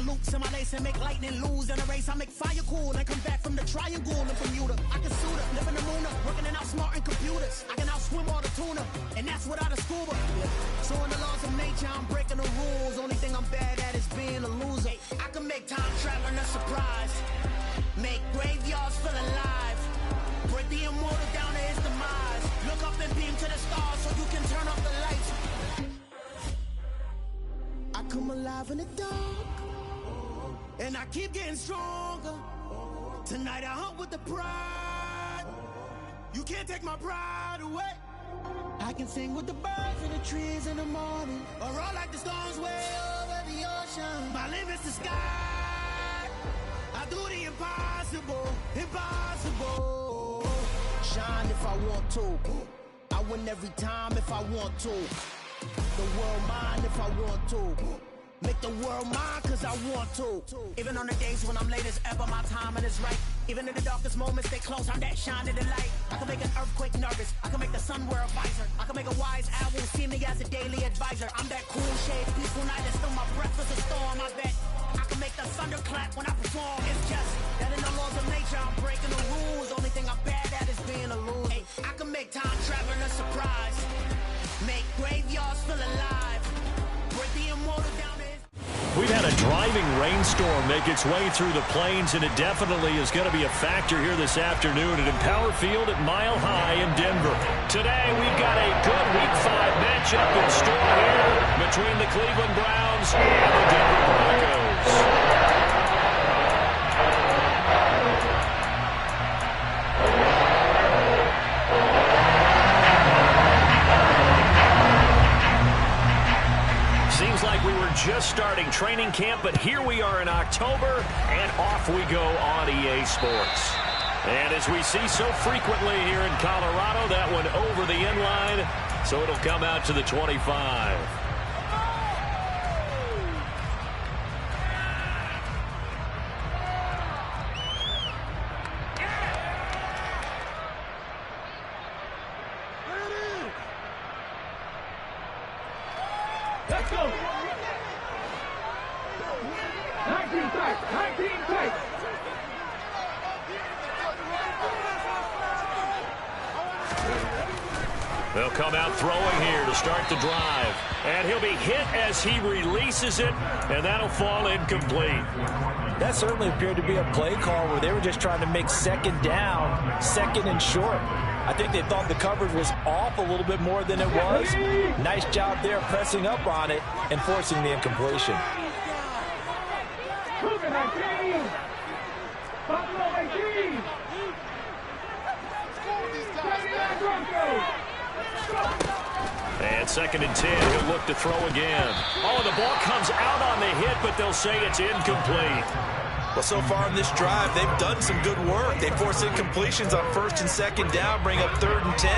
loops in my lace and make lightning lose in a race. I make fire cool and come back from the triangle in Bermuda. I can suit up, live in the moon up, working and outsmarting computers. I can outswim all the tuna, and that's without a scuba. So in the laws of nature, I'm breaking the rules. Only thing I'm bad at is being a loser. I can make time traveling a surprise, make graveyards feel alive, break the immortal down to his demise. Look up and beam to the stars so you can turn off the lights. I come alive in the dark, and I keep getting stronger. Tonight I hunt with the pride. You can't take my pride away. I can sing with the birds and the trees in the morning, or roll like the storms way over the ocean. My limit's the sky. I do the impossible, impossible. Shine if I want to. I win every time if I want to. The world mine if I want to. Make the world mine cause I want to. Even on the days when I'm late as ever, my timing is right. Even in the darkest moments, stay close, I'm that shining the light. I can make an earthquake nervous, I can make the sun wear a visor. I can make a wise owl see me as a daily advisor. I'm that cool shade, peaceful night, and still my breath is a storm. I bet I can make the thunder clap when I perform. It's just that in the laws of nature, I'm breaking the rules. Only thing I'm bad at is being a loser. I can make time traveling a surprise, make graveyards feel alive, break the immortal down. We've had a driving rainstorm make its way through the plains, and it definitely is going to be a factor here this afternoon at Empower Field at Mile High in Denver. Today, we've got a good Week 5 matchup in store here between the Cleveland Browns and the Denver Broncos. Seems like we were just starting training camp, but here we are in October, and off we go on EA Sports. And as we see so frequently here in Colorado, that one over the end line, so it'll come out to the 25. Let's go. 19 tight. 19 tight. They'll come out throwing here to start the drive. And he'll be hit as he releases it, and that'll fall incomplete. That certainly appeared to be a play call where they were just trying to make second down, second and short. I think they thought the coverage was off a little bit more than it was. Nice job there pressing up on it and forcing the incompletion. And second and 10, he'll look to throw again. Oh, the ball comes out on the hit, but they'll say it's incomplete. Well, so far in this drive, they've done some good work. They force incompletions on first and second down, bring up 3rd and 10.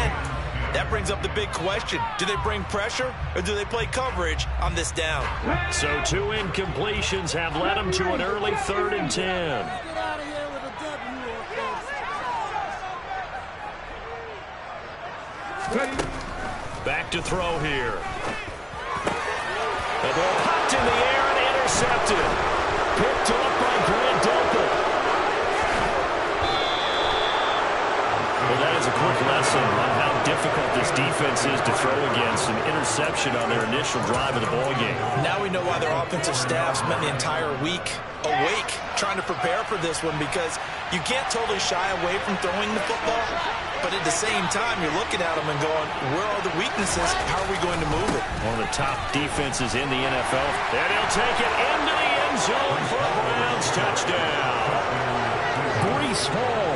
That brings up the big question. Do they bring pressure, or do they play coverage on this down? So 2 incompletions have led them to an early 3rd and 10. Back to throw here. The ball popped in the air and intercepted. Picked up by Grant Delpit. Well, that is a quick lesson on how difficult this defense is to throw against. An interception on their initial drive of the ballgame. Now we know why their offensive staff spent the entire week awake trying to prepare for this one, because you can't totally shy away from throwing the football, but at the same time, you're looking at them and going, where are the weaknesses? How are we going to move it? One of the top defenses in the NFL. And he'll take it into the end zone for a Browns touchdown. Breece Hall,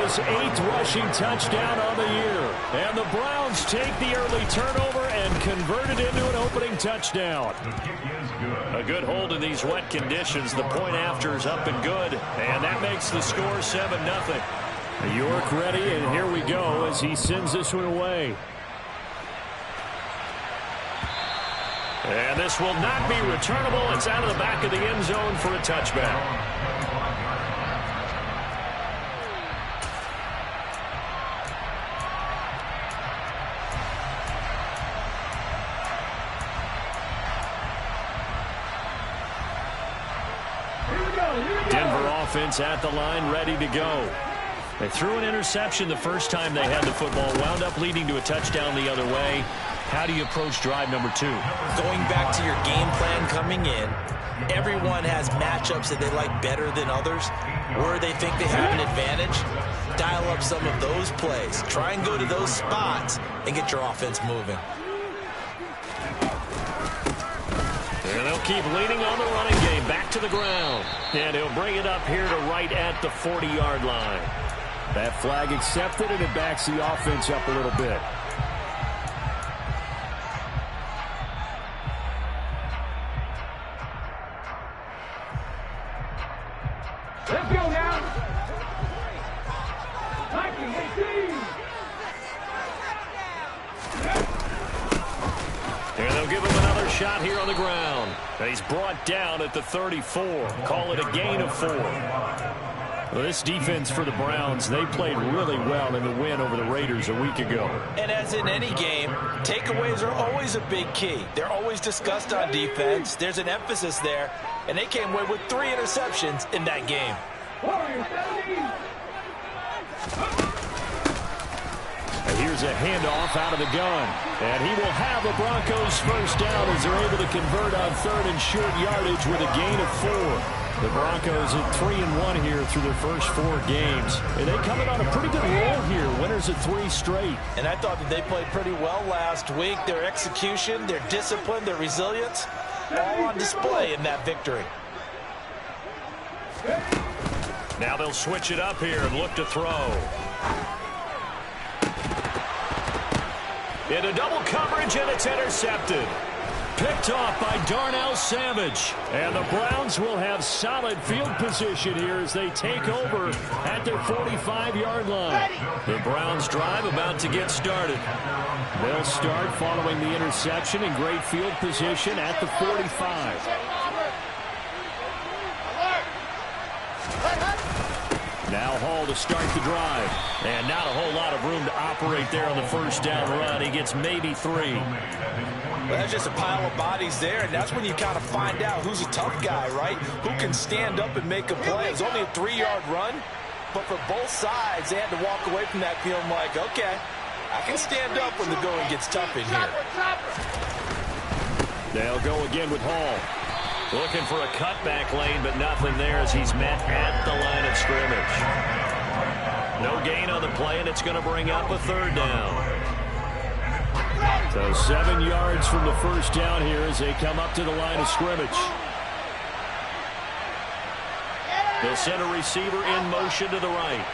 his 8th rushing touchdown on the year. And the Browns take the early turnover and convert it into an opening touchdown. A good hold in these wet conditions. The point after is up and good. And that makes the score 7-0. York ready, and here we go as he sends this one away. And this will not be returnable. It's out of the back of the end zone for a touchback. offense at the line, ready to go. They threw an interception the first time they had the football, wound up leading to a touchdown the other way. How do you approach drive number 2? Going back to your game plan coming in, everyone has matchups that they like better than others, where they think they have an advantage. Dial up some of those plays. Try and go to those spots and get your offense moving. And they'll keep leaning on the running game. Back to the ground. And he'll bring it up here to right at the 40-yard line. That flag accepted, and it backs the offense up a little bit. Let's go now. 1918. And they'll give him another shot here on the ground. And he's brought down at the 34. Call it a gain of 4. Well, this defense for the Browns, they played really well in the win over the Raiders a week ago. And as in any game, takeaways are always a big key. They're always discussed on defense. There's an emphasis there. And they came away with 3 interceptions in that game. And here's a handoff out of the gun. And he will have the Broncos first down as they're able to convert on 3rd and short yardage with a gain of 4. The Broncos at 3-1 here through their first 4 games. And they coming on a pretty good roll here. Winners of 3 straight. And I thought that they played pretty well last week. Their execution, their discipline, their resilience, all on display in that victory. Now they'll switch it up here and look to throw. Into double coverage, and it's intercepted. Picked off by Darnell Savage. And the Browns will have solid field position here as they take over at their 45-yard line. The Browns drive about to get started. They'll start following the interception in great field position at the 45. Now Hall to start the drive. And not a whole lot of room to operate there on the first down run. He gets maybe 3. Well, that's just a pile of bodies there, and that's when you kind of find out who's a tough guy, right? Who can stand up and make a play. It was only a 3-yard run, but for both sides, they had to walk away from that feeling like, okay, I can stand up when the going gets tough in here. They'll go again with Hall. Looking for a cutback lane, but nothing there as he's met at the line of scrimmage. No gain on the play, and it's going to bring up a 3rd down. So 7 yards from the first down here as they come up to the line of scrimmage. They'll send a receiver in motion to the right.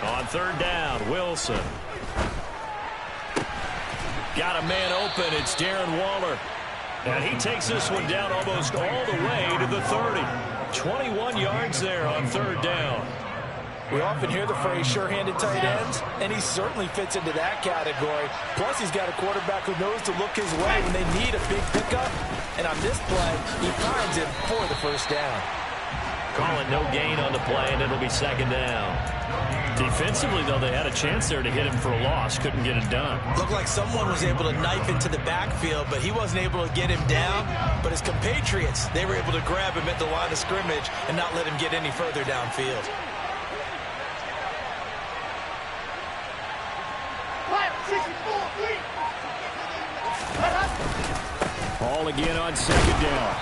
On 3rd down, Wilson. Got a man open. It's Darren Waller. And he takes this one down almost all the way to the 30. 21 yards there on 3rd down. We often hear the phrase sure-handed tight ends, and he certainly fits into that category. Plus, he's got a quarterback who knows to look his way when they need a big pickup. And on this play, he finds him for the first down. Call it no gain on the play, and it'll be 2nd down. Defensively, though, they had a chance there to hit him for a loss. Couldn't get it done. Looked like someone was able to knife into the backfield, but he wasn't able to get him down. But his compatriots, they were able to grab him at the line of scrimmage and not let him get any further downfield. Hall again on 2nd down.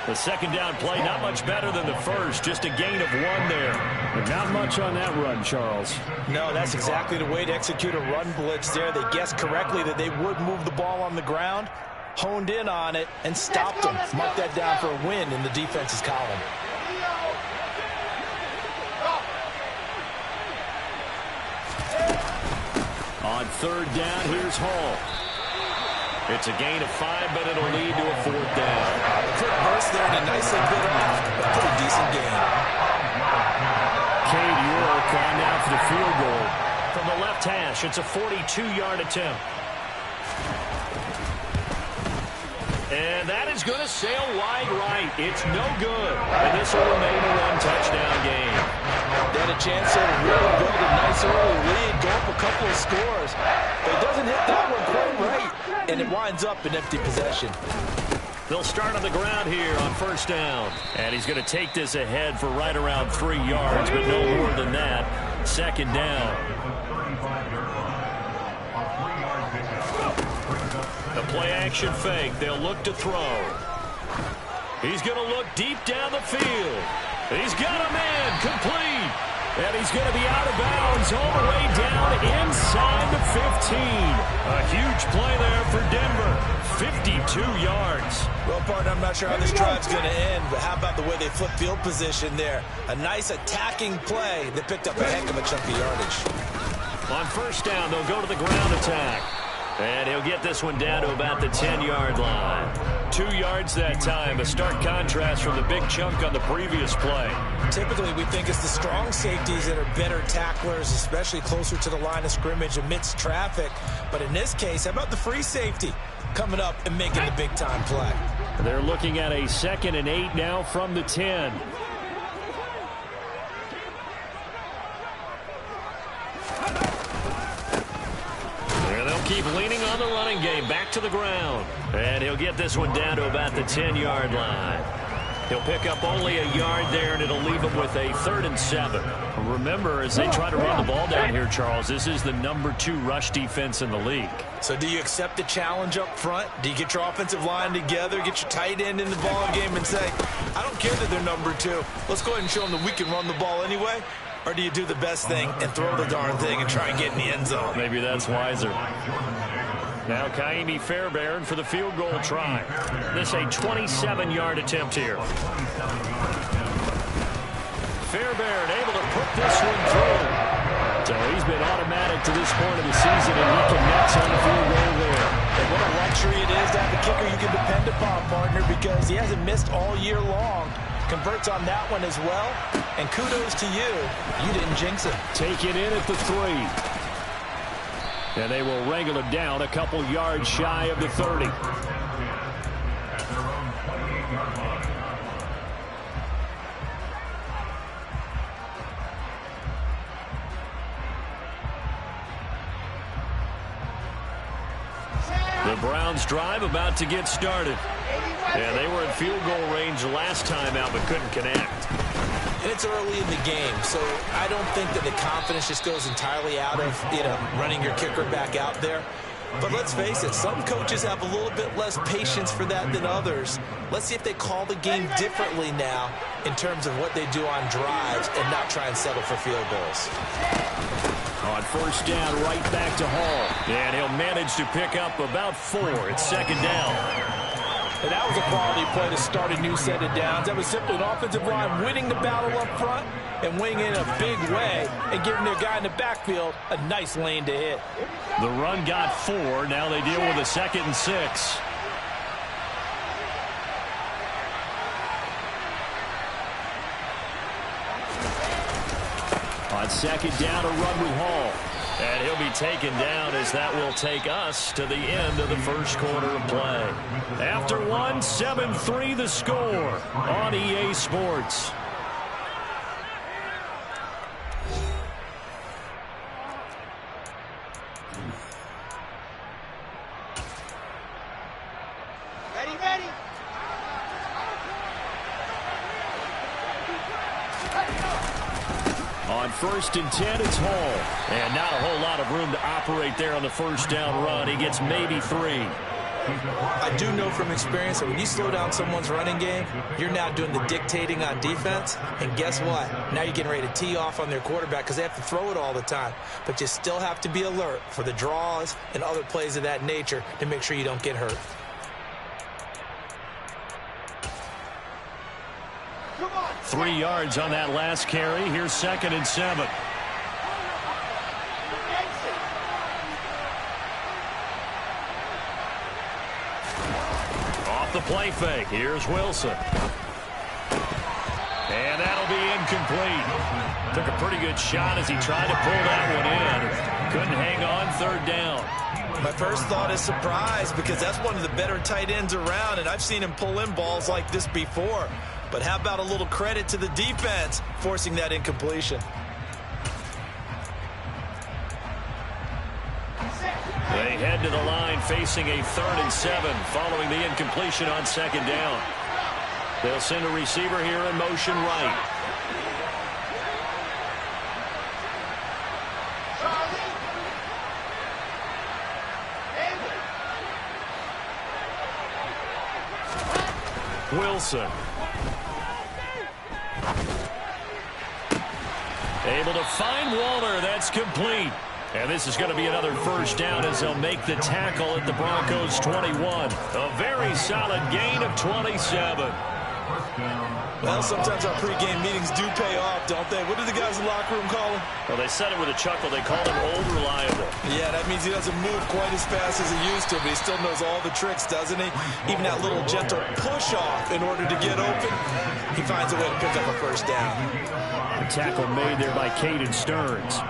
The 2nd down play, not much better than the first. Just a gain of 1 there. But not much on that run, Charles. No, that's exactly the way to execute a run blitz there. They guessed correctly that they would move the ball on the ground, honed in on it, and stopped them. Mark that down for a win in the defense's column. On 3rd down, here's Hall. It's a gain of 5, but it'll lead to a 4th down. A quick burst there and a nicely bit off. A pretty decent gain. Cade York on now for the field goal. From the left hash, it's a 42-yard attempt. And that is going to sail wide right. It's no good. And this will remain a 1-touchdown game. They had a chance there to really build a nice early lead, go up a couple of scores. But it doesn't hit that one and it winds up an empty possession. They'll start on the ground here on first down. And he's going to take this ahead for right around 3 yards, but no more than that. Second down. The play-action fake. They'll look to throw. He's going to look deep down the field. He's got a man complete. And he's going to be out of bounds all the way down inside the 15. A huge play there for Denver. 52 yards. Well, partner, I'm not sure how this drive's going to end, but how about the way they flip field position there? A nice attacking play that picked up a heck of a chunk of yardage. On first down, they'll go to the ground attack. And he'll get this one down to about the 10-yard line. 2 yards that time, a stark contrast from the big chunk on the previous play. Typically, we think it's the strong safeties that are better tacklers, especially closer to the line of scrimmage amidst traffic. But in this case, how about the free safety coming up and making the big-time play? They're looking at a 2nd and 8 now from the 10. Keep leaning on the running game. Back to the ground. And he'll get this one down to about the 10-yard line. He'll pick up only a yard there, and it'll leave him with a 3rd and 7. Remember, as they try to run the ball down here, Charles, this is the number 2 rush defense in the league. So do you accept the challenge up front? Do you get your offensive line together, get your tight end in the ball game and say, I don't care that they're number 2. Let's go ahead and show them that we can run the ball anyway? Or do you do the best thing and throw the darn thing and try and get in the end zone? Maybe that's wiser. Now Mmc Father for the field goal try. This a 27-yard attempt here. Father able to put this one through. So he's been automatic to this point of the season, and he connects on the field goal there. And what a luxury it is to have a kicker you can depend upon, partner, because he hasn't missed all year long. Converts on that one as well. And kudos to you. You didn't jinx it. Take it in at the 3. And they will wrangle him down a couple yards shy of the 30. The Browns drive about to get started. Yeah, they were in field goal range last time out, but couldn't connect. And it's early in the game, so I don't think that the confidence just goes entirely out of, running your kicker back out there. But let's face it, some coaches have a little bit less patience for that than others. Let's see if they call the game differently now in terms of what they do on drives and not try and settle for field goals. On first down, right back to Hall. And he'll manage to pick up about 4. It's 2nd down. And that was a quality play to start a new set of downs. That was simply an offensive line winning the battle up front and winning in a big way and giving their guy in the backfield a nice lane to hit. The run got 4. Now they deal with a 2nd and 6. On 2nd down, a run with Hall. And he'll be taken down as that will take us to the end of the first quarter of play. After 1, 7-3 the score on EA Sports. Ready. On 1st and 10, it's Hall. And not a whole lot of room to operate there on the first down run. He gets maybe 3. I do know from experience that when you slow down someone's running game, you're now doing the dictating on defense. And guess what? Now you're getting ready to tee off on their quarterback because they have to throw it all the time. But you still have to be alert for the draws and other plays of that nature to make sure you don't get hurt. 3 yards on that last carry. Here's 2nd and 7. Off the play fake. Here's Wilson. And that'll be incomplete. Took a pretty good shot as he tried to pull that one in. Couldn't hang on 3rd down. My first thought is surprise because that's one of the better tight ends around, and I've seen him pull in balls like this before. But how about a little credit to the defense forcing that incompletion? They head to the line facing a 3rd and 7 following the incompletion on 2nd down. They'll send a receiver here in motion right. Wilson. Able to find Waller. That's complete. And this is going to be another 1st down as they'll make the tackle at the Broncos' 21. A very solid gain of 27. Well, sometimes our pregame meetings do pay off, don't they? What do the guys in the locker room call him? Well, they said it with a chuckle. They called him old reliable. Yeah, that means he doesn't move quite as fast as he used to, but he still knows all the tricks, doesn't he? Even that little gentle push-off in order to get open, he finds a way to pick up a 1st down. The tackle made there by Caden Stearns.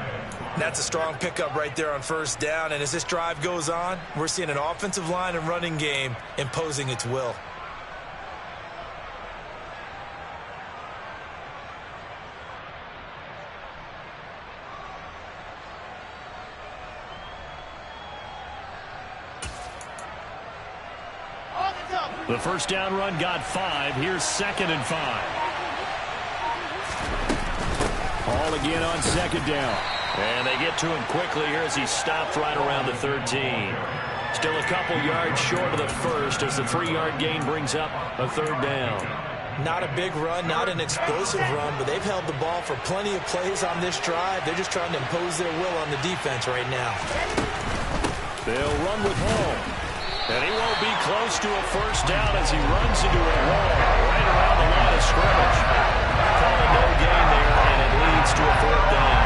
That's a strong pickup right there on 1st down, and as this drive goes on, we're seeing an offensive line and running game imposing its will. The 1st down run got 5. Here's 2nd and 5. All again on 2nd down. And they get to him quickly here as he stopped right around the 13. Still a couple yards short of the 1st as the 3-yard gain brings up a 3rd down. Not a big run, not an explosive run, but they've held the ball for plenty of plays on this drive. They're just trying to impose their will on the defense right now. They'll run with Hall. And he won't be close to a 1st down as he runs into a wall right around the line of scrimmage. Call a no gain there, and it leads to a 4th down.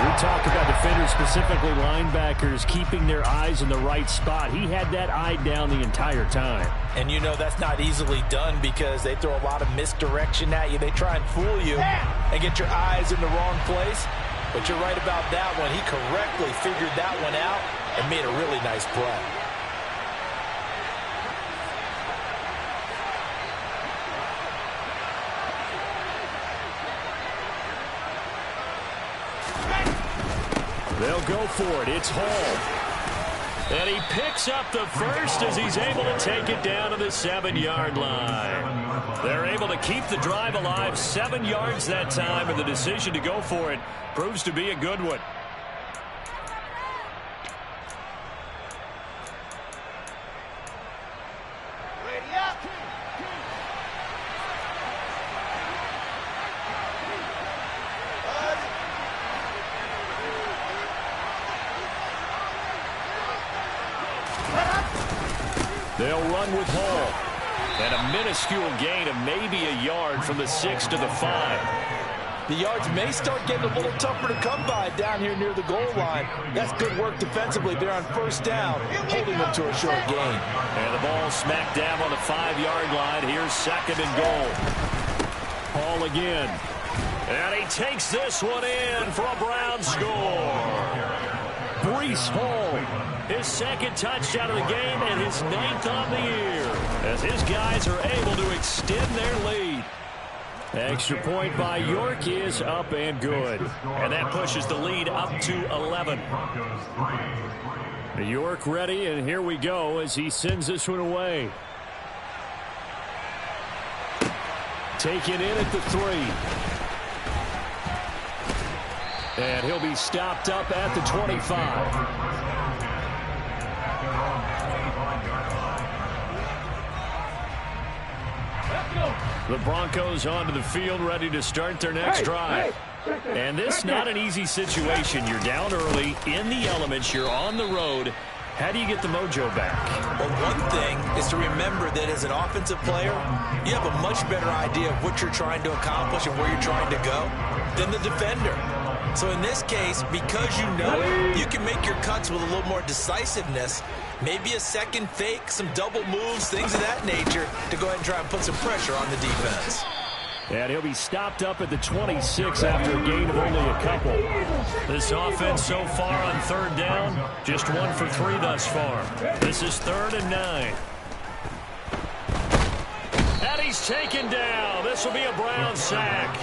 We talk about defenders, specifically linebackers, keeping their eyes in the right spot. He had that eye down the entire time. And you know that's not easily done because they throw a lot of misdirection at you. They try and fool you and get your eyes in the wrong place. But you're right about that one. He correctly figured that one out and made a really nice play. They'll go for it. It's Hall. And he picks up the 1st as he's able to take it down to the 7-yard line. They're able to keep the drive alive 7 yards that time, and the decision to go for it proves to be a good one. They'll run with Hall. And a minuscule gain of maybe a yard from the 6 to the 5. The yards may start getting a little tougher to come by down here near the goal line. That's good work defensively there on 1st down, holding them to a short gain. And the ball smack dab on the 5-yard line. Here's 2nd and goal. Hall again. And he takes this one in for a Brown score. Breece Hall. His 2nd touchdown of the game and his 9th on the year as his guys are able to extend their lead. Extra point by York is up and good. And that pushes the lead up to 11. York ready, and here we go as he sends this one away. Taken in at the 3. And he'll be stopped up at the 25. The Broncos onto the field, ready to start their next drive. And this not an easy situation. You're down early, in the elements, you're on the road. How do you get the mojo back? Well, one thing is to remember that as an offensive player, you have a much better idea of what you're trying to accomplish and where you're trying to go than the defender. So in this case, because you know it, you can make your cuts with a little more decisiveness. Maybe a second fake, some double moves, things of that nature to go ahead and try and put some pressure on the defense. And he'll be stopped up at the 26 after a gain of only a couple. This offense so far on 3rd down, just 1 for 3 thus far. This is 3rd and 9. And he's taken down. This will be a Brown sack.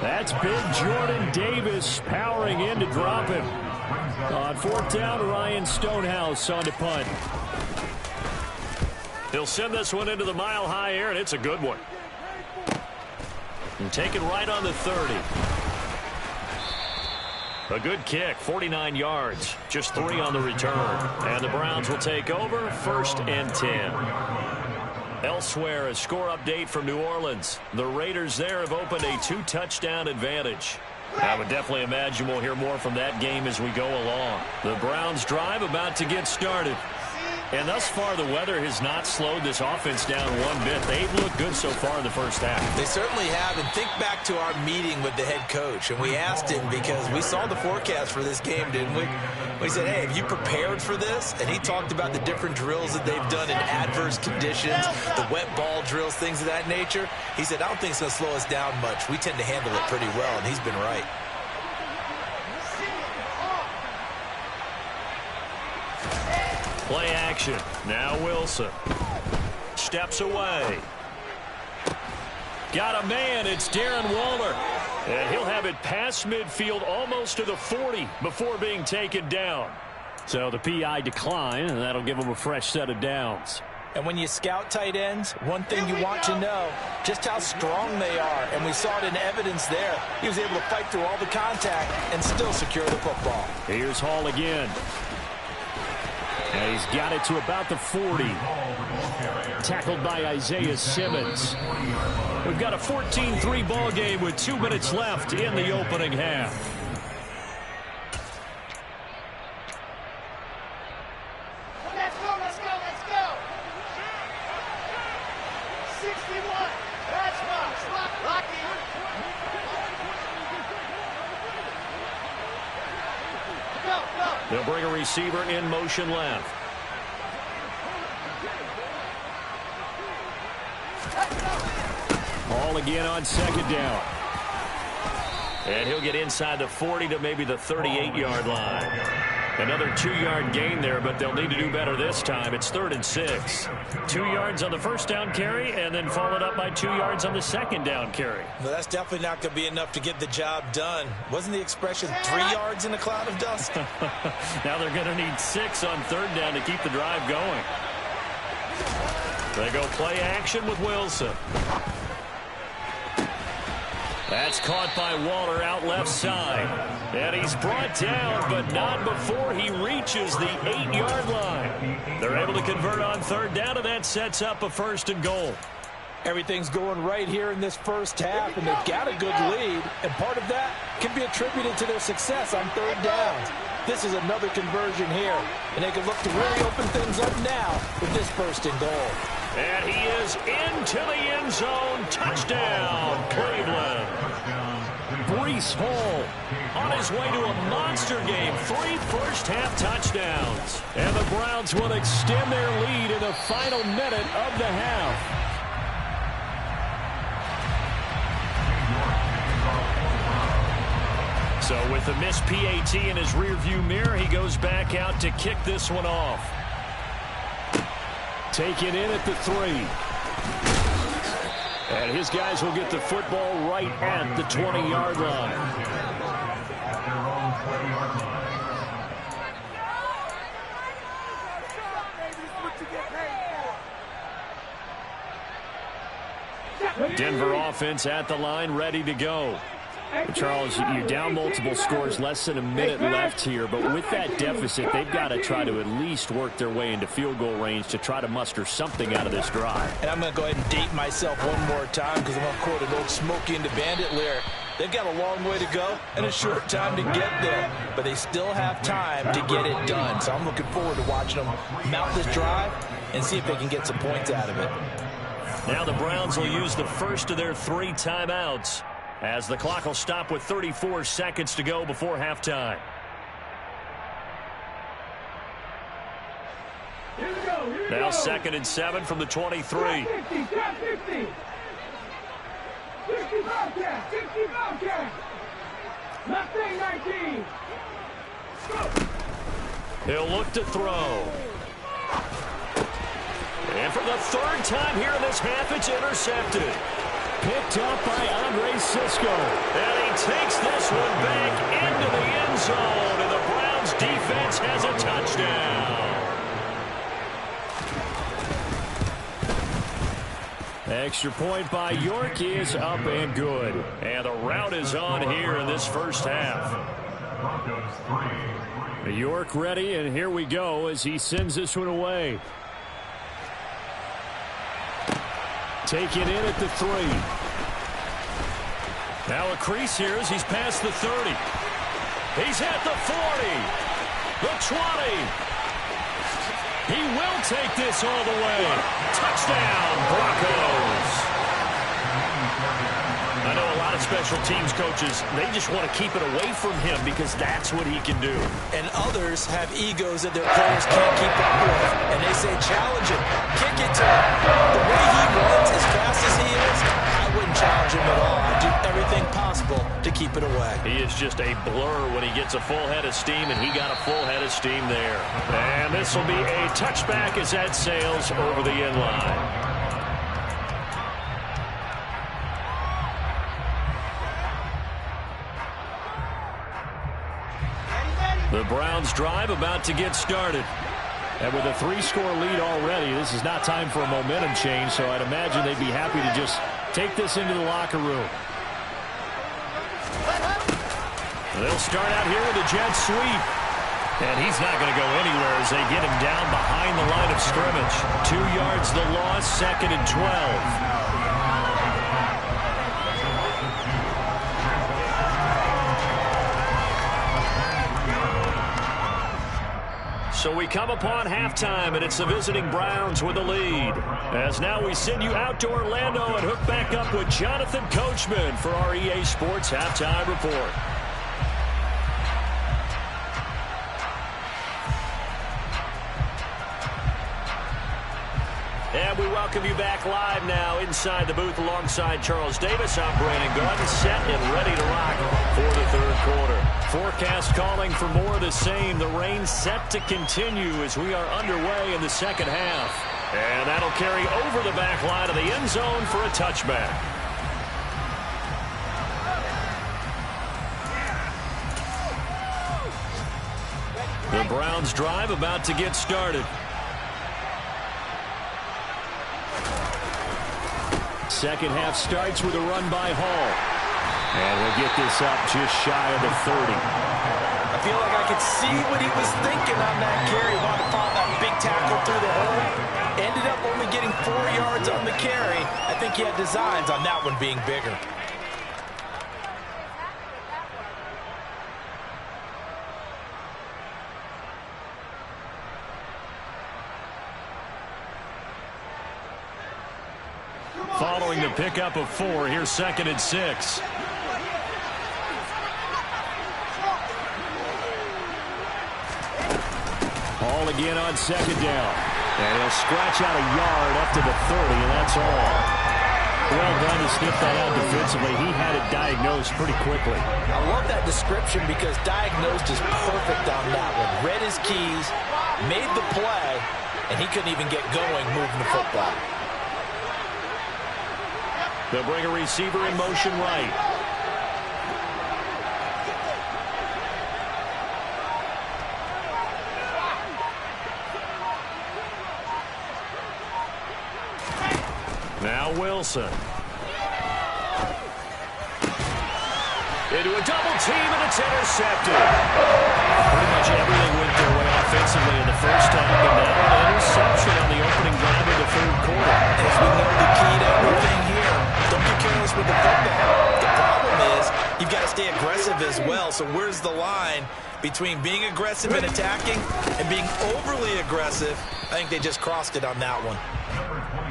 That's big Jordan Davis powering in to drop him. On fourth down, Ryan Stonehouse on to punt. He'll send this one into the mile-high air, and it's a good one. And take it right on the 30. A good kick, 49 yards, just 3 on the return. And the Browns will take over, 1st and 10. Elsewhere, a score update from New Orleans. The Raiders there have opened a 2-touchdown advantage. I would definitely imagine we'll hear more from that game as we go along. The Browns drive about to get started. And thus far, the weather has not slowed this offense down one bit. They've looked good so far in the first half. They certainly have. And think back to our meeting with the head coach. And we asked him, because we saw the forecast for this game, didn't we? We said, hey, have you prepared for this? And he talked about the different drills that they've done in adverse conditions, the wet ball drills, things of that nature. He said, I don't think it's going to slow us down much. We tend to handle it pretty well, and he's been right. Play action. Now Wilson. Steps away. Got a man. It's Darren Waller. And he'll have it past midfield almost to the 40 before being taken down. So the PI decline, and that'll give him a fresh set of downs. And when you scout tight ends, one thing you want to know, just how strong they are. And we saw it in evidence there. He was able to fight through all the contact and still secure the football. Here's Hall again. And he's got it to about the 40. Tackled by Isaiah Simmons. We've got a 14-3 ball game with 2 minutes left in the opening half. Let's go, let's go, let's go. 61. That's right. Lock in. Go, go. They'll bring a receiver in motion left. Hall again on 2nd down. And he'll get inside the 40 to maybe the 38-yard line. Another 2-yard gain there, but they'll need to do better this time. It's 3rd and 6. 2 yards on the first down carry, and then followed up by 2 yards on the second down carry. Well, that's definitely not going to be enough to get the job done. Wasn't the expression 3 yards in a cloud of dust? Now they're going to need 6 on 3rd down to keep the drive going. They go play action with Wilson. That's caught by Waller out left side. And he's brought down, but not before he reaches the 8-yard line. They're able to convert on 3rd down, and that sets up a 1st and goal. Everything's going right here in this first half, and they've got a good lead. And part of that can be attributed to their success on 3rd downs. This is another conversion here, and they can look to really open things up now with this 1st and goal. And he is into the end zone. Touchdown, Cleveland. Breece Hall On his way to a monster game. 3 first-half touchdowns. And the Browns will extend their lead in the final minute of the half. So with the missed PAT in his rearview mirror, he goes back out to kick this one off. Taken in at the 3. And his guys will get the football right at the 20-yard line. Denver offense at the line, ready to go. Charles, you're down multiple scores, less than a minute left here, but with that deficit, they've got to try to at least work their way into field goal range to try to muster something out of this drive. And I'm going to go ahead and date myself one more time because I'm going to quote an old Smokey and the Bandit lyric. They've got a long way to go and a short time to get there, but they still have time to get it done. So I'm looking forward to watching them mount this drive and see if they can get some points out of it. Now the Browns will use the first of their 3 timeouts, as the clock will stop with 34 seconds to go before halftime. Now 2nd and 7 from the 23. 50, 50. 60 Bobcat, 60 Bobcat. Left thing 19. He'll look to throw. And for the 3rd time here in this half, it's intercepted. Picked up by Andre Sisco. And he takes this one back into the end zone. And the Browns Browns has a touchdown. Extra point by York is up and good. And the rout is on here in this first half. York ready, and here we go as he sends this one away. Taken in at the 3. Now a crease here as he's past the 30. He's at the 40. The 20. He will take this all the way. Touchdown, Broncos. I know a lot of special teams coaches, they just want to keep it away from him because that's what he can do. And others have egos that their players can't keep up with. And they say, challenge him, kick it to him. The way he runs, as fast as he is, I wouldn't challenge him at all. I'd do everything possible to keep it away. He is just a blur when he gets a full head of steam, and he got a full head of steam there. And this will be a touchback as that sails over the end line. The Browns drive about to get started. And with a 3-score lead already, this is not time for a momentum change, so I'd imagine they'd be happy to just take this into the locker room. They'll start out here with a jet sweep. And he's not going to go anywhere as they get him down behind the line of scrimmage. 2 yards the loss, 2nd and 12. So we come upon halftime, and it's the visiting Browns with the lead. As now we send you out to Orlando and hook back up with Jonathan Coachman for our EA Sports Halftime Report. And we welcome you back live now inside the booth alongside Charles Davis. I'm Brandon Gordon, set and ready to rock for the third quarter. Forecast calling for more of the same. The rain set to continue as we are underway in the second half. And that'll carry over the back line of the end zone for a touchback. The Browns drive about to get started. Second half starts with a run by Hall. And we'll get this up just shy of the 30. I feel like I could see what he was thinking on that carry. Wanted to follow that big tackle through the hole. Ended up only getting 4 yards on the carry. I think he had designs on that one being bigger. Following the pickup of 4, here's 2nd and 6. Hall again on 2nd down. And he'll scratch out a yard up to the 30, and that's all. Well done to snip that out defensively. He had it diagnosed pretty quickly. I love that description because diagnosed is perfect on that one. Read his keys, made the play, and he couldn't even get going moving the football. They'll bring a receiver in motion right. Now Wilson. Into a double team, and it's intercepted. Pretty much everything went their way offensively in the first half, and now an interception on the opening drive of the third quarter. As we know, the key to everything here, don't get careless with the football. The problem is you've got to stay aggressive as well. So where's the line between being aggressive and attacking and being overly aggressive? I think they just crossed it on that one.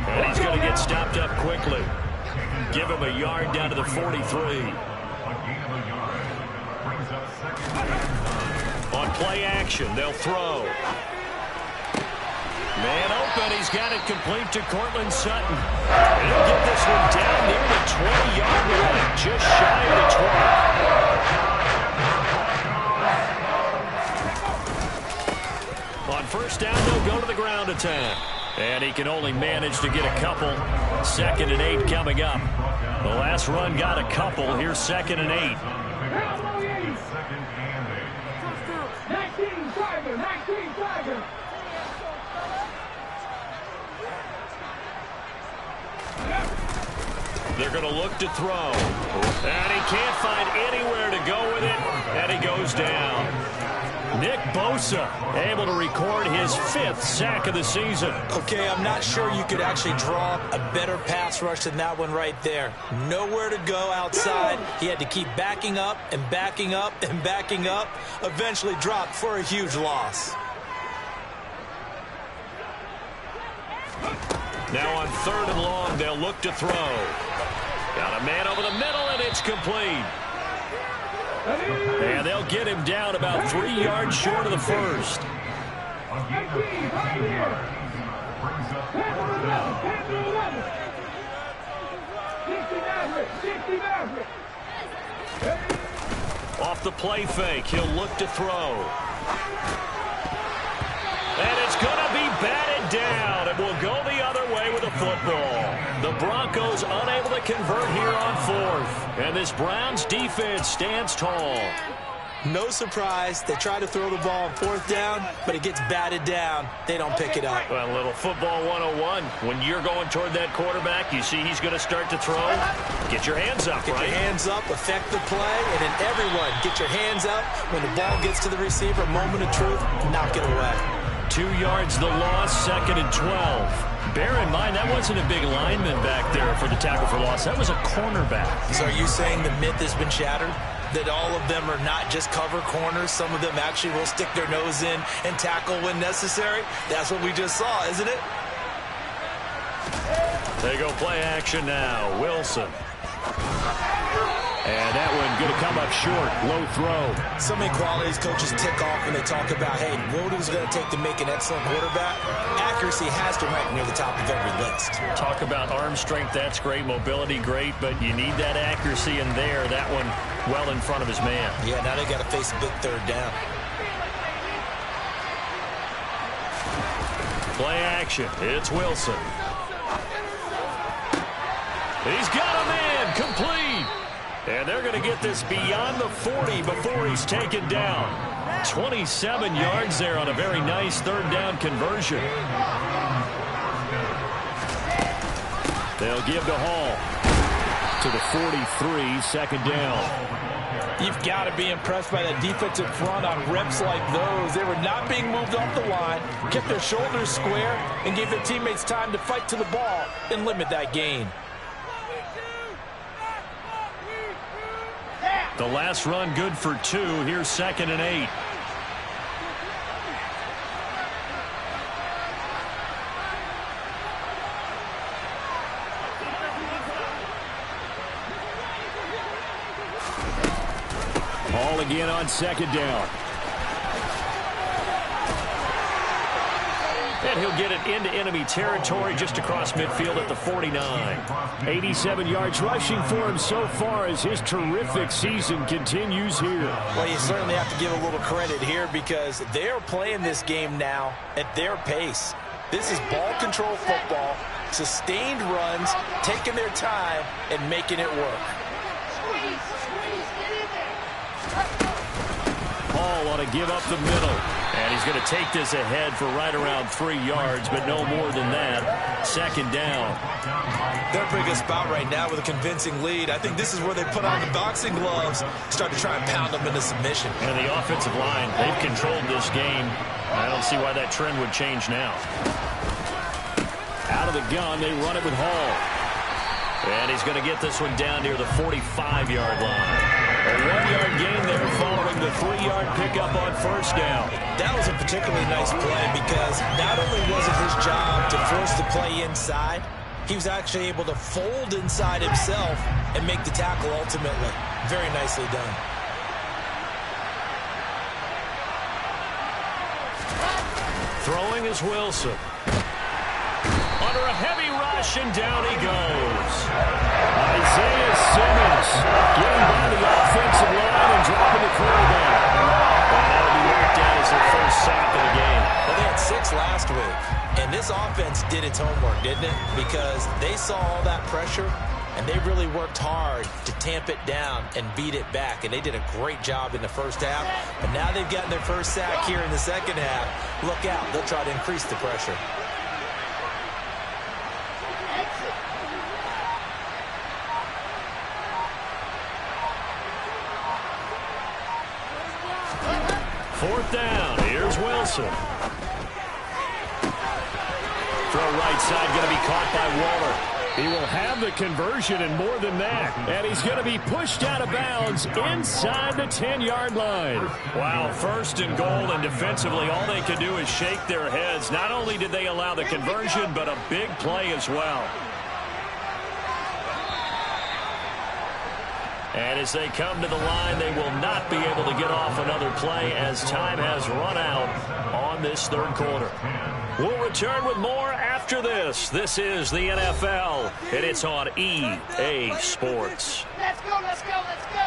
And he's going to get stopped up quickly. Give him a yard down to the 43. On play action, they'll throw. Man open, he's got it complete to Cortland Sutton. And he'll get this one down near the 20-yard line, just shy of the 20. On first down, they'll go to the ground attack. And he can only manage to get a couple. 2nd and 8 coming up. The last run got a couple. Here's 2nd and 8. Tiger, 19 Tiger. They're going to look to throw. And he can't find anywhere to go with it. And he goes down. Nick Bosa able to record his 5th sack of the season. Okay, I'm not sure you could actually draw a better pass rush than that one right there. Nowhere to go outside. He had to keep backing up and backing up and backing up. Eventually dropped for a huge loss. Now on 3rd and long, they'll look to throw. Got a man over the middle, and it's complete. And they'll get him down about 3 yards short of the first. Off the play fake, he'll look to throw. And it's going to be batted down. It will go the other way with the football. The Broncos unable to convert here on 4th. And this Browns defense stands tall. No surprise. They try to throw the ball on 4th down, but it gets batted down. They don't pick it up. Well, a little football 101. When you're going toward that quarterback, you see he's going to start to throw. Get your hands up, Get your hands up, affect the play, and then everyone get your hands up. When the ball gets to the receiver, moment of truth, knock it away. 2 yards the loss, 2nd and 12. Bear in mind, that wasn't a big lineman back there for the tackle for loss. That was a cornerback. So are you saying the myth has been shattered? That all of them are not just cover corners? Some of them actually will stick their nose in and tackle when necessary? That's what we just saw, isn't it? They go play action now. Wilson. And that one going to come up short. Low throw. So many qualities coaches tick off when they talk about, hey, what is it going to take to make an excellent quarterback? Accuracy has to rank near the top of every list. Talk about arm strength. That's great. Mobility, great. But you need that accuracy in there. That one well in front of his man. Yeah, now they got to face a big 3rd down. Play action. It's Wilson. He's got a man. Complete. And they're going to get this beyond the 40 before he's taken down. 27 yards there on a very nice 3rd down conversion. They'll give to Hall. To the 43, 2nd down. You've got to be impressed by that defensive front on reps like those. They were not being moved off the line, kept their shoulders square, and gave their teammates time to fight to the ball and limit that gain. The last run good for 2. Here's 2nd and 8. Hall again on 2nd down. And he'll get it into enemy territory just across midfield at the 49. 87 yards rushing for him so far as his terrific season continues here. Well, you certainly have to give a little credit here because they're playing this game now at their pace. This is ball control football, sustained runs, taking their time, and making it work. Hall want to give up the middle. And he's going to take this ahead for right around 3 yards, but no more than that. 2nd down. They're in a pretty good spot right now with a convincing lead. I think this is where they put on the boxing gloves, start to try and pound them into submission. And the offensive line, they've controlled this game. I don't see why that trend would change now. Out of the gun, they run it with Hall. And he's going to get this one down near the 45-yard line. A 1-yard gain there following the 3-yard pickup on 1st down. That was a particularly nice play because not only was it his job to force the play inside, he was actually able to fold inside himself and make the tackle ultimately. Very nicely done. Throwing is Wilson. Under a heavy rush, and down he goes. Isaiah Simmons getting by the offensive line and dropping the quarterback. And that'll be marked down as their first sack of the game. Well, they had 6 last week, and this offense did its homework, didn't it? Because they saw all that pressure, and they really worked hard to tamp it down and beat it back, and they did a great job in the first half. But now they've gotten their first sack here in the second half. Look out. They'll try to increase the pressure. Fourth down. Here's Wilson. Throw right side, going to be caught by Waller. He will have the conversion and more than that. And he's going to be pushed out of bounds inside the 10-yard line. Wow, first and goal, and defensively all they could do is shake their heads. Not only did they allow the conversion, but a big play as well. And as they come to the line, they will not be able to get off another play as time has run out on this third quarter. We'll return with more after this. This is the NFL, and it's on EA Sports. Let's go, let's go, let's go.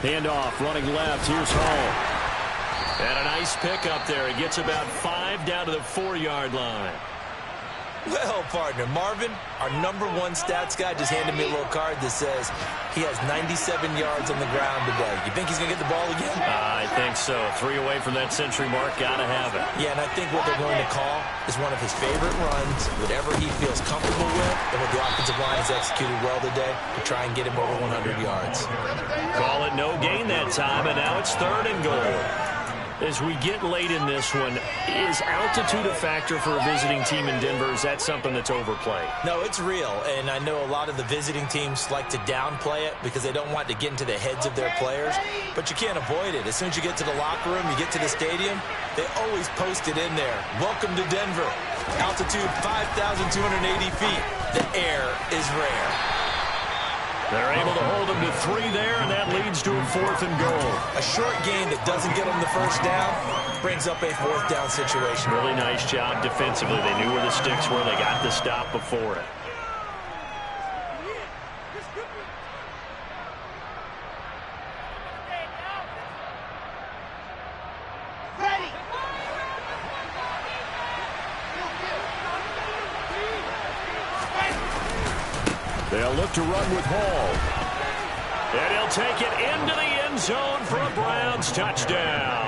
Handoff, running left. Here's Hall. And a nice pickup there. He gets about 5 down to the 4-yard line. Well, partner, Marvin, our #1 stats guy, just handed me a little card that says he has 97 yards on the ground today. You think he's going to get the ball again? I think so. 3 away from that century mark. Got to have it. Yeah, and I think what they're going to call is one of his favorite runs, whatever he feels comfortable with, and what the offensive line has executed well today to try and get him over 100 yards. Call it no gain that time, and now it's 3rd and goal. As we get late in this one, is altitude a factor for a visiting team in Denver? Is that something that's overplayed? No, it's real, and I know a lot of the visiting teams like to downplay it because they don't want to get into the heads of their players, but you can't avoid it. As soon as you get to the locker room, you get to the stadium, they always post it in there. Welcome to Denver. Altitude 5,280 feet. The air is rare. They're able to hold them to 3 there, and that leads to a 4th and goal. A short gain that doesn't get them the first down brings up a 4th down situation. Really nice job defensively. They knew where the sticks were. They got the stop before it. They'll look to run with Hall. And he'll take it into the end zone for a Browns touchdown.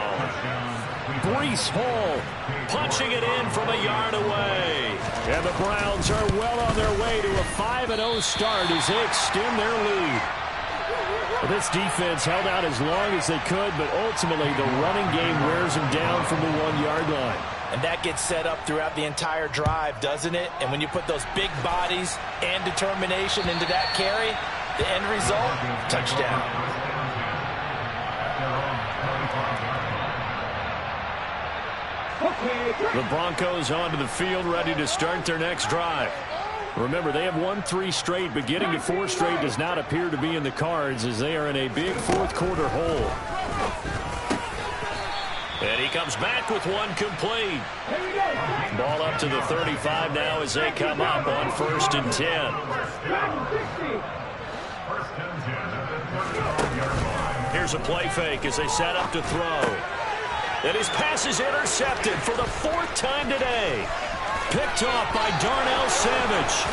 Breece Hall punching it in from a yard away. And the Browns are well on their way to a 5-0 start as they extend their lead. This defense held out as long as they could, but ultimately the running game wears them down from the 1-yard line. And that gets set up throughout the entire drive, doesn't it? And when you put those big bodies and determination into that carry, the end result, touchdown. The Broncos onto the field, ready to start their next drive. Remember, they have won 3 straight, but getting to 4 straight does not appear to be in the cards as they are in a big 4th quarter hole. And he comes back with one complete. Ball up to the 35 now as they come up on 1st and 10. Here's a play fake as they set up to throw. And his pass is intercepted for the 4th time today. Picked off by Darnell Savage.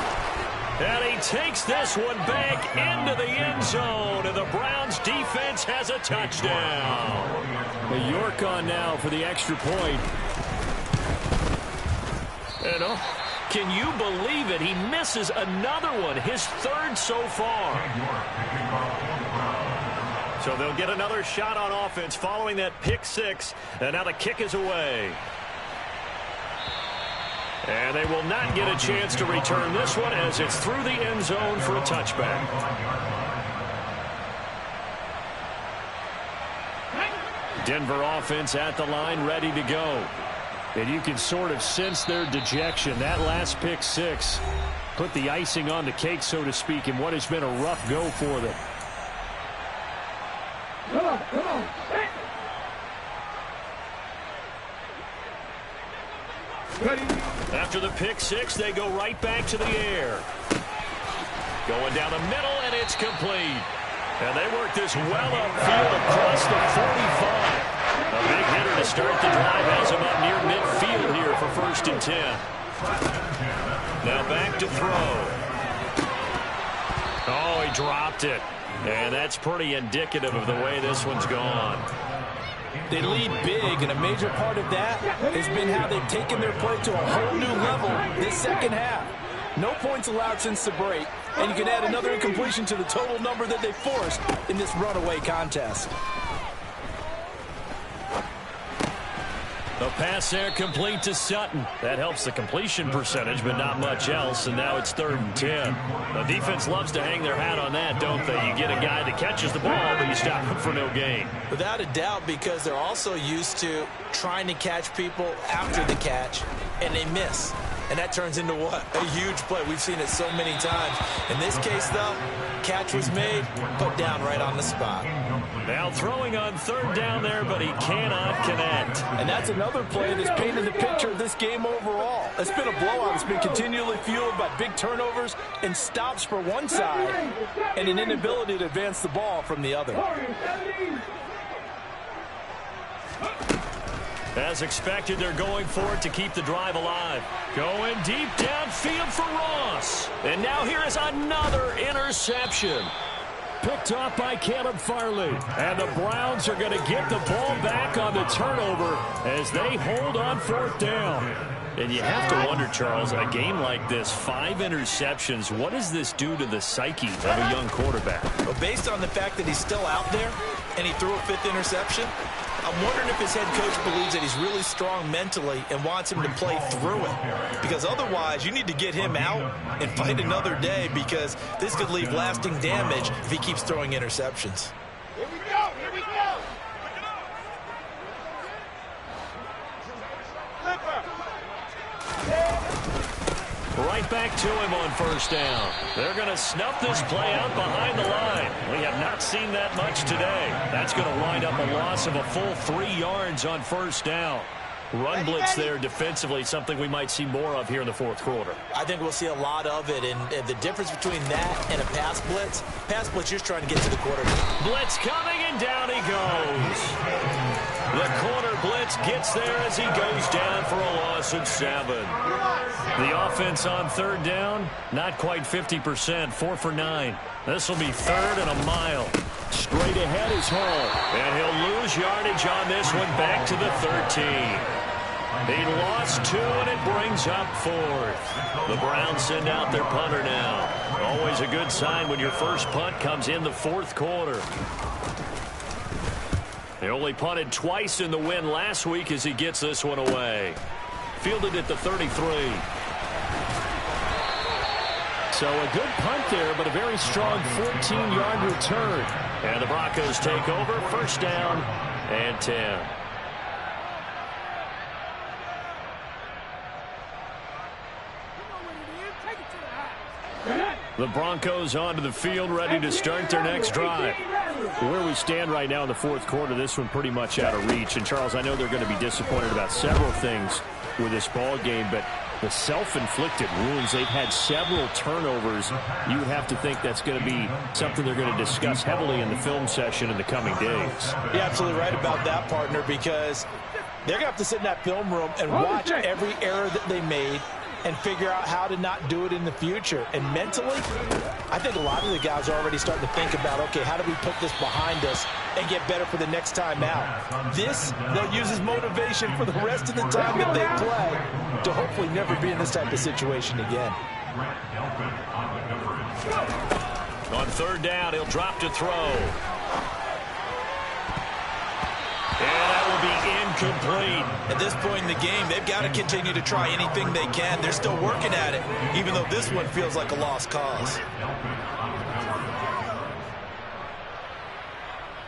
And he takes this one back into the end zone, and the Browns defense has a touchdown. The York on now for the extra point. And can you believe it? He misses another one, his 3rd so far. So they'll get another shot on offense following that pick 6, and now the kick is away. And they will not get a chance to return this one as it's through the end zone for a touchback. Denver offense at the line, ready to go. And you can sort of sense their dejection. That last pick 6 put the icing on the cake, so to speak, in what has been a rough go for them. Come on, come on. Ready. After the pick 6, they go right back to the air. Going down the middle, and it's complete. And they work this well upfield across the 45. A big hitter to start the drive has him up near midfield here for 1st and 10. Now back to throw. Oh, he dropped it. And that's pretty indicative of the way this one's gone. They lead big, and a major part of that has been how they've taken their play to a whole new level this second half. No points allowed since the break, and you can add another incompletion to the total number that they forced in this runaway contest. The pass there complete to Sutton. That helps the completion percentage, but not much else, and now it's 3rd and 10. The defense loves to hang their hat on that, don't they? You get a guy that catches the ball, but you stop him for no gain. Without a doubt, because they're also used to trying to catch people after the catch, and they miss. And that turns into what? A huge play. We've seen it so many times. In this case, though, catch was made, put down right on the spot. Now throwing on 3rd down there, but he cannot connect. And that's another play that's painted the picture of this game overall. It's been a blowout. It's been continually fueled by big turnovers and stops for one side and an inability to advance the ball from the other. As expected, they're going for it to keep the drive alive. Going deep downfield for Ross. And now here is another interception. Picked off by Caleb Farley. And the Browns are going to get the ball back on the turnover as they hold on 4th down. And you have to wonder, Charles, a game like this, 5 interceptions, what does this do to the psyche of a young quarterback? Well, based on the fact that he's still out there and he threw a 5th interception, I'm wondering if his head coach believes that he's really strong mentally and wants him to play through it. Because otherwise, you need to get him out and fight another day, because this could leave lasting damage if he keeps throwing interceptions. Here we go! Here we go! Right back to him on 1st down. They're going to snuff this play out behind the line. We have not seen that much today. That's going to wind up a loss of a full 3 yards on 1st down. Run blitz there defensively, something we might see more of here in the 4th quarter. I think we'll see a lot of it, and the difference between that and a pass blitz, you're trying to get to the quarterback. Blitz coming, and down he goes. The corner blitz gets there as he goes down for a loss of 7. The offense on 3rd down, not quite 50%, 4 for 9. This will be 3rd and a mile. Straight ahead is Hall. And he'll lose yardage on this one, back to the 13. He lost 2, and it brings up 4th. The Browns send out their punter now. Always a good sign when your first punt comes in the 4th quarter. They only punted twice in the win last week as he gets this one away. Fielded at the 33. So a good punt there, but a very strong 14-yard return. And the Broncos take over, 1st down and 10. The Broncos onto the field, ready to start their next drive. Where we stand right now in the 4th quarter, this one pretty much out of reach. And, Charles, I know they're going to be disappointed about several things with this ball game, but the self-inflicted wounds, they've had several turnovers. You would have to think that's going to be something they're going to discuss heavily in the film session in the coming days. You're absolutely right about that, partner, because they're going to have to sit in that film room and watch every error that they made and figure out how to not do it in the future. And mentally, I think a lot of the guys are already starting to think about, okay, how do we put this behind us and get better for the next time out? This, they'll use as motivation for the rest of the time that they play to hopefully never be in this type of situation again. On 3rd down, he'll drop to throw. And that will be incomplete. At this point in the game, they've got to continue to try anything they can. They're still working at it, even though this one feels like a lost cause.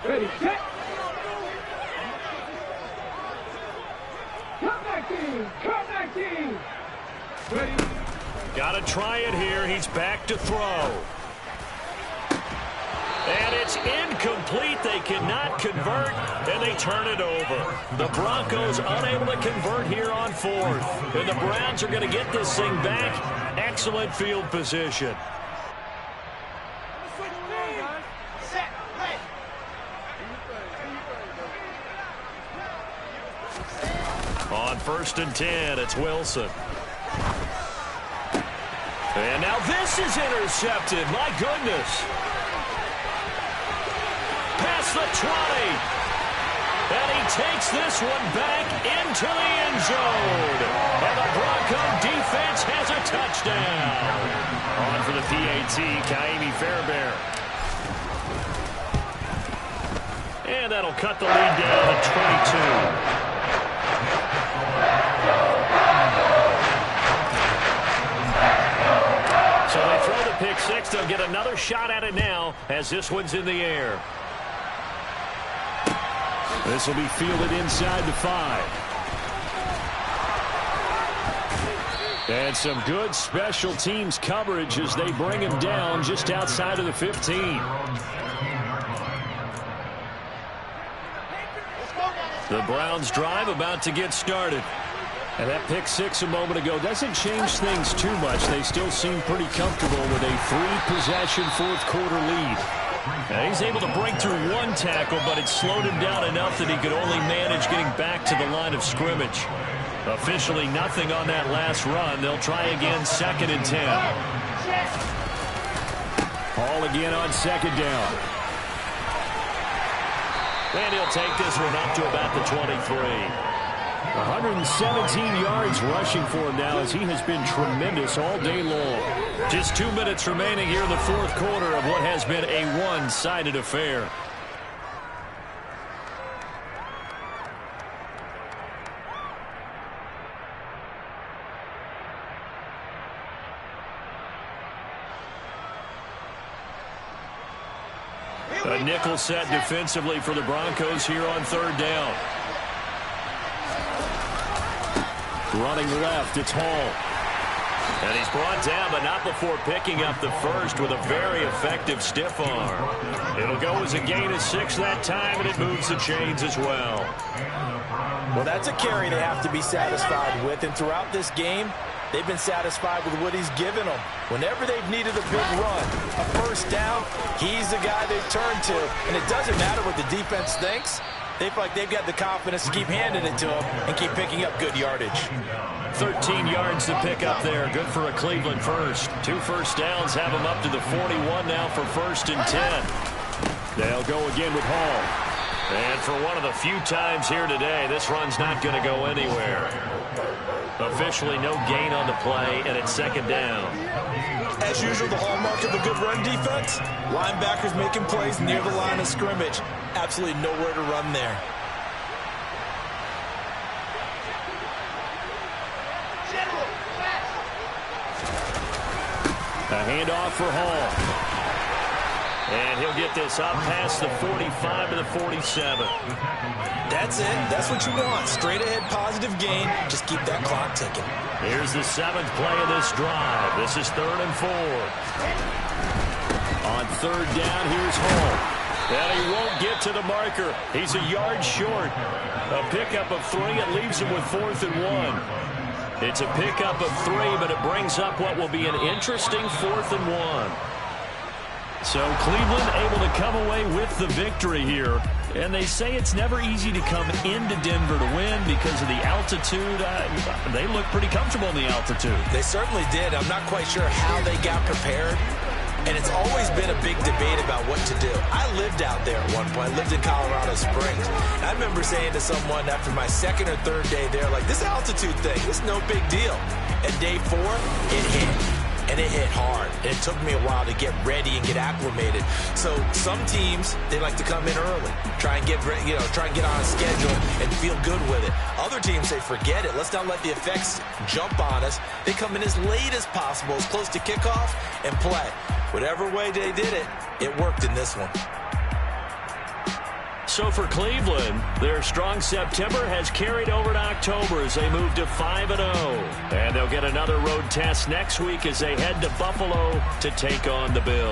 Ready, set. Come back team. Come back team. Ready. Got to try it here. He's back to throw. And it's incomplete. They cannot convert, and they turn it over. The Broncos unable to convert here on 4th. And the Browns are going to get this thing back. Excellent field position. 1st and 10. It's Wilson. And now this is intercepted. My goodness. Past the 20. And he takes this one back into the end zone. And the Bronco defense has a touchdown. On for the PAT, Kaimi Fairbairn. And that'll cut the lead down to 22. So they throw the pick six. They'll get another shot at it now as this one's in the air. This will be fielded inside the 5. And some good special teams coverage as they bring him down just outside of the 15. The Browns drive about to get started. And that pick six a moment ago doesn't change things too much. They still seem pretty comfortable with a 3-possession fourth-quarter lead. Now he's able to break through one tackle, but it slowed him down enough that he could only manage getting back to the line of scrimmage. Officially nothing on that last run. They'll try again 2nd and 10. Hall again on 2nd down. And he'll take this one up to about the 23. 117 yards rushing for him now as he has been tremendous all day long. Just 2 minutes remaining here in the fourth quarter of what has been a one-sided affair. A nickel set defensively for the Broncos here on 3rd down. Running left, it's Hall. And he's brought down, but not before picking up the first with a very effective stiff arm. It'll go as a gain of 6 that time, and it moves the chains as well. Well, that's a carry they have to be satisfied with, and throughout this game, they've been satisfied with what he's given them. Whenever they've needed a big run, a first down, he's the guy they've turned to. And it doesn't matter what the defense thinks. They feel like they've got the confidence to keep handing it to him and keep picking up good yardage. 13 yards to pick up there. Good for a Cleveland first. 2 first downs have him up to the 41 now for 1st and 10. They'll go again with Hall. And for one of the few times here today, this run's not going to go anywhere. Officially no gain on the play, and it's 2nd down. As usual, the hallmark of a good run defense, linebackers making plays near the line of scrimmage. Absolutely nowhere to run there. A handoff for Hall. And he'll get this up past the 45 to the 47. That's it. That's what you want. Straight ahead positive gain. Just keep that clock ticking. Here's the 7th play of this drive. This is 3rd and 4. On 3rd down, here's Hall. And he won't get to the marker. He's a yard short. A pickup of 3. It leaves him with 4th and 1. It's a pickup of 3, but it brings up what will be an interesting 4th and 1. So Cleveland able to come away with the victory here. And they say it's never easy to come into Denver to win because of the altitude. They look pretty comfortable in the altitude. They certainly did. I'm not quite sure how they got prepared. And it's always been a big debate about what to do. I lived out there at one point. I lived in Colorado Springs. And I remember saying to someone after my 2nd or 3rd day there, like, this altitude thing, this is no big deal. And day 4, it hit. And it hit hard. And it took me a while to get ready and get acclimated. So some teams, they like to come in early, try and get on a schedule and feel good with it. Other teams say, forget it. Let's not let the effects jump on us. They come in as late as possible, as close to kickoff, and play. Whatever way they did it, it worked in this one. So for Cleveland, their strong September has carried over to October as they move to 5-0. And they'll get another road test next week as they head to Buffalo to take on the Bills.